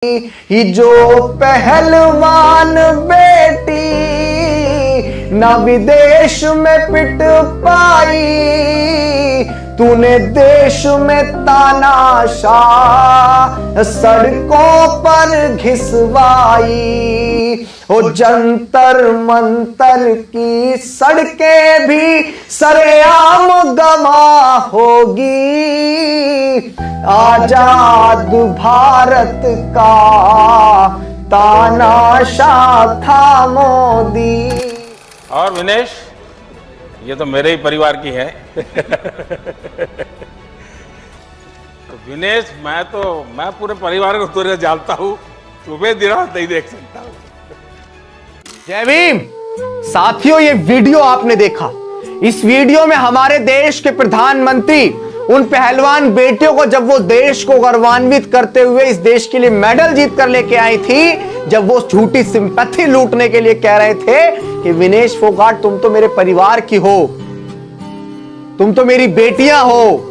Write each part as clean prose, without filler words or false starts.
ही जो पहलवान बेटी ना विदेश में पिट पाई, तूने देश में तानाशाह सड़कों पर घिसवाई। हो जंतर मंतर की सड़कें भी सरेआम गवाह होगी, आजाद भारत का तानाशाह था मोदी। और विनेश, ये तो मेरे ही परिवार की है। तो विनेश, मैं पूरे परिवार को तुझे जानता हूँ, तुम्हें दिन रात नहीं देख सकता हूँ। जय भीम। साथियों, ये वीडियो आपने देखा। इस वीडियो में हमारे देश के प्रधानमंत्री उन पहलवान बेटियों को, जब वो देश को गौरवान्वित करते हुए इस देश के लिए मेडल जीत कर लेके आई थी, जब वो झूठी सिंपैथी लूटने के लिए कह रहे थे कि विनेश फोगाट तुम तो मेरे परिवार की हो, तुम तो मेरी बेटियां हो।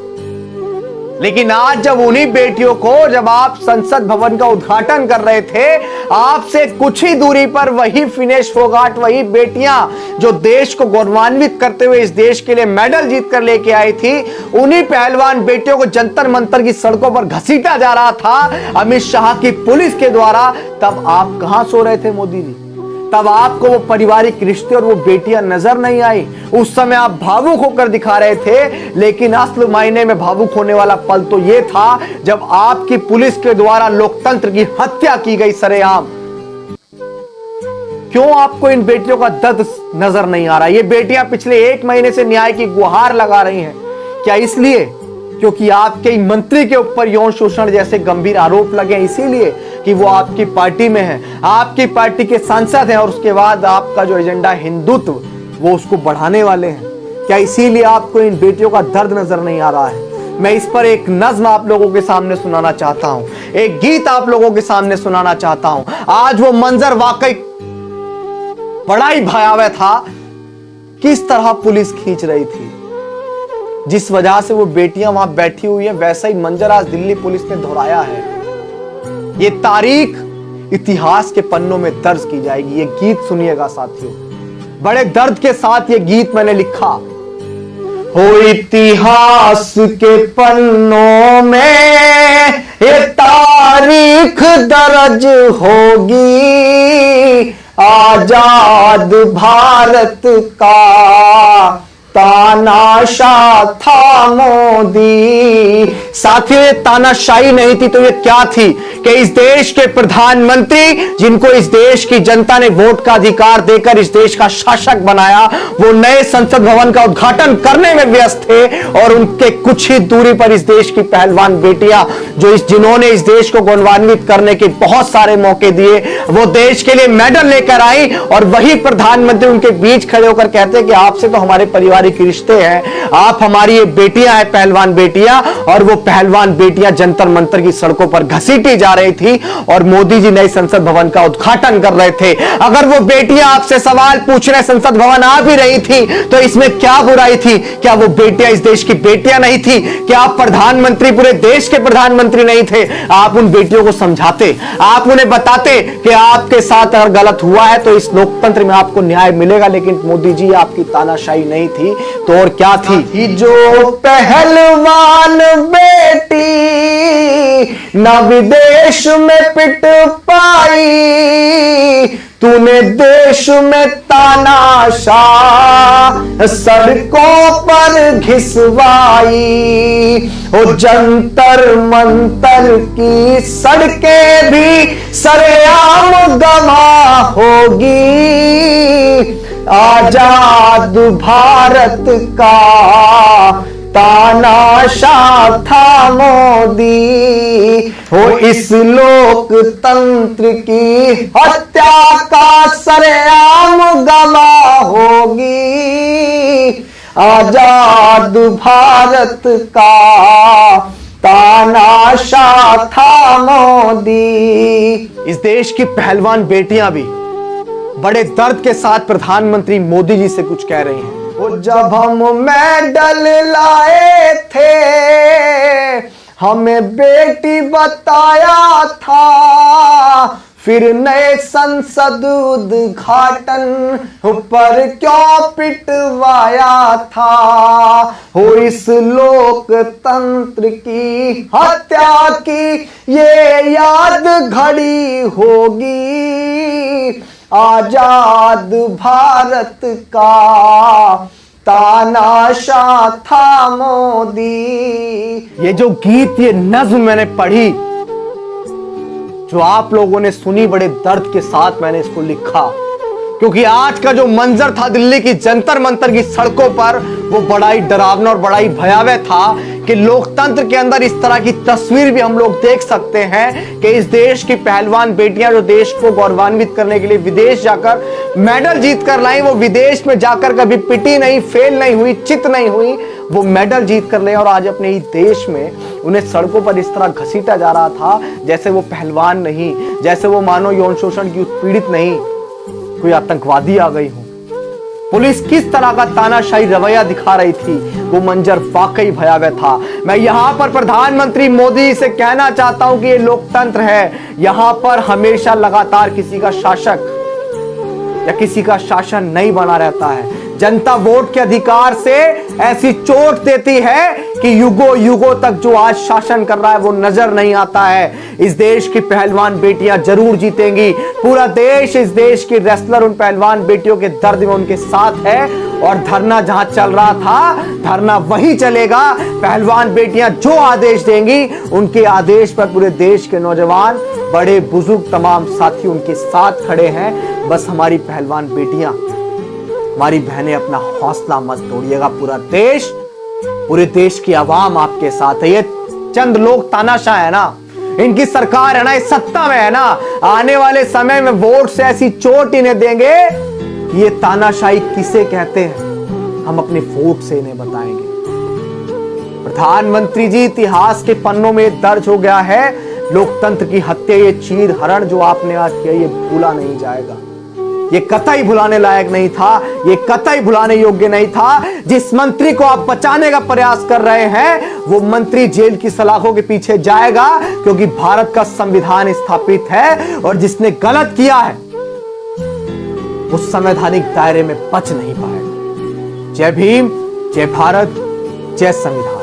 लेकिन आज जब उन्हीं बेटियों को, जब आप संसद भवन का उद्घाटन कर रहे थे, आपसे कुछ ही दूरी पर वही विनेश फोगाट, वही बेटियां जो देश को गौरवान्वित करते हुए इस देश के लिए मेडल जीत कर लेके आई थी, उन्हीं पहलवान बेटियों को जंतर मंतर की सड़कों पर घसीटा जा रहा था अमित शाह की पुलिस के द्वारा। तब आप कहां सो रहे थे मोदी जी? तब आपको वो पारिवारिक रिश्ते और वो बेटियां नजर नहीं आई। उस समय आप भावुक होकर दिखा रहे थे, लेकिन असल मायने में भावुक होने वाला पल तो ये था जब आपकी पुलिस के द्वारा लोकतंत्र की हत्या की गई सरेआम। क्यों आपको इन बेटियों का दर्द नजर नहीं आ रहा? ये बेटियां पिछले 1 महीने से न्याय की गुहार लगा रही हैं। क्या इसलिए क्योंकि आपके मंत्री के ऊपर यौन शोषण जैसे गंभीर आरोप लगे, इसीलिए कि वो आपकी पार्टी में है, आपकी पार्टी के सांसद हैं, और उसके बाद आपका जो एजेंडा हिंदुत्व, वो उसको बढ़ाने वाले हैं? क्या इसीलिए आपको इन बेटियों का दर्द नजर नहीं आ रहा है? मैं इस पर एक नज्म आप लोगों के सामने सुनाना चाहता हूं, एक गीत आप लोगों के सामने सुनाना चाहता हूं। आज वो मंजर वाकई बड़ा ही भयावह था। किस तरह पुलिस खींच रही थी, जिस वजह से वो बेटियां वहां बैठी हुई हैं, वैसा ही मंजर आज दिल्ली पुलिस ने दोहराया है। ये तारीख इतिहास के पन्नों में दर्ज की जाएगी। ये गीत सुनिएगा साथियों, बड़े दर्द के साथ ये गीत मैंने लिखा। हो इतिहास के पन्नों में ये तारीख दर्ज होगी, आजाद भारत का तानाशाह था मोदी। साथियों, ये तानाशाही नहीं थी तो ये क्या थी कि इस देश के प्रधानमंत्री, जिनको इस देश की जनता ने वोट का अधिकार देकर इस देश का शासक बनाया, वो नए संसद भवन का उद्घाटन करने में व्यस्त थे, और उनके कुछ ही दूरी पर इस देश की पहलवान बेटियां, जिन्होंने इस देश को गौरवान्वित करने के बहुत सारे मौके दिए, वो देश के लिए मेडल लेकर आई, और वही प्रधानमंत्री उनके बीच खड़े होकर कहते हैं कि आपसे तो हमारे परिवारिक रिश्ते हैं, आप हमारी ये बेटियां हैं, पहलवान बेटियां। और वो पहलवान बेटियां जंतर मंतर की सड़कों पर घसीटी जा रही थी, और मोदी जी नए संसद भवन का उद्घाटन कर रहे थे। अगर वो बेटियां आपसे सवाल पूछने संसद भवन आ भी रही थी, तो इसमें क्या बुराई थी? क्या वो बेटियां इस देश की बेटियां नहीं थी? क्या आप प्रधानमंत्री, पूरे देश के प्रधानमंत्री नहीं थे? आप उन बेटियों को समझाते, आप उन्हें बताते कि आपके साथ अगर गलत हुआ है तो इस लोकतंत्र में आपको न्याय मिलेगा। लेकिन मोदी जी, आपकी तानाशाही नहीं थी तो और क्या थी? जो पहलवान बेटी ना विदेश में पिट पाई, तूने देश में तानाशाह सड़कों पर घिसवाई। हो जंतर मंतर की सड़कें भी सरेआम गवाह होगी, आजाद भारत का तानाशाह था मोदी। हो इस लोकतंत्र की हत्या का सरेआम गवाह होगी, आजाद भारत का तानाशाह था मोदी। इस देश की पहलवान बेटियां भी बड़े दर्द के साथ प्रधानमंत्री मोदी जी से कुछ कह रही हैं। वो जब हम मेडल लाए थे हमें बेटी बताया था, फिर नए संसद उद्घाटन पर क्यों पिटवाया था। हो इस लोकतंत्र की हत्या की ये याद घड़ी होगी, आजाद भारत का तानाशाह था मोदी। ये जो गीत, ये नज्म मैंने पढ़ी, जो आप लोगों ने सुनी, बड़े दर्द के साथ मैंने इसको लिखा, क्योंकि आज का जो मंजर था दिल्ली की जंतर मंतर की सड़कों पर, वो बड़ा ही डरावना और बड़ा ही भयावह था कि लोकतंत्र के अंदर इस तरह की तस्वीर भी हम लोग देख सकते हैं कि इस देश की पहलवान बेटियां जो देश को गौरवान्वित करने के लिए विदेश जाकर मेडल जीत कर लाई, वो विदेश में जाकर कभी पिटी नहीं, फेल नहीं हुई, चित नहीं हुई, वो मेडल जीत कर ले, और आज अपने ही देश में उन्हें सड़कों पर इस तरह घसीटा जा रहा था जैसे वो पहलवान नहीं, जैसे वो मानव यौन शोषण की उत्पीड़ित नहीं, कोई आतंकवादी आ गई हो। पुलिस किस तरह का तानाशाही रवैया दिखा रही थी, वो मंजर वाकई भयावह था। मैं यहां पर प्रधानमंत्री मोदी से कहना चाहता हूं कि ये लोकतंत्र है, यहां पर हमेशा लगातार किसी का शासक या किसी का शासन नहीं बना रहता है। जनता वोट के अधिकार से ऐसी चोट देती है कि युगों युगों तक जो आज शासन कर रहा है वो नजर नहीं आता है। इस देश की पहलवान बेटियां जरूर जीतेंगी, पूरा देश, इस देश की रेसलर उन पहलवान बेटियों के दर्द में उनके साथ है, और धरना जहां चल रहा था धरना वहीं चलेगा। पहलवान बेटियां जो आदेश देंगी उनके आदेश पर पूरे देश के नौजवान, बड़े बुजुर्ग, तमाम साथी उनके साथ खड़े हैं। बस हमारी पहलवान बेटियां, हमारी बहनें, अपना हौसला मत तोड़िएगा। पूरे देश की आवाम आपके साथ है। ये चंद लोग तानाशाह है ना, इनकी सरकार है ना, इस सत्ता में है ना, आने वाले समय में वोट से ऐसी चोट इन्हें देंगे कि ये तानाशाही किसे कहते हैं हम अपने वोट से इन्हें बताएंगे। प्रधानमंत्री जी, इतिहास के पन्नों में दर्ज हो गया है, लोकतंत्र की हत्या, ये चीर हरण जो आपने आज किया, ये भूला नहीं जाएगा। ये कतई भुलाने लायक नहीं था, ये कतई भुलाने योग्य नहीं था। जिस मंत्री को आप बचाने का प्रयास कर रहे हैं वो मंत्री जेल की सलाखों के पीछे जाएगा, क्योंकि भारत का संविधान स्थापित है, और जिसने गलत किया है वो संवैधानिक दायरे में बच नहीं पाएगा। जय भीम, जय भारत, जय संविधान।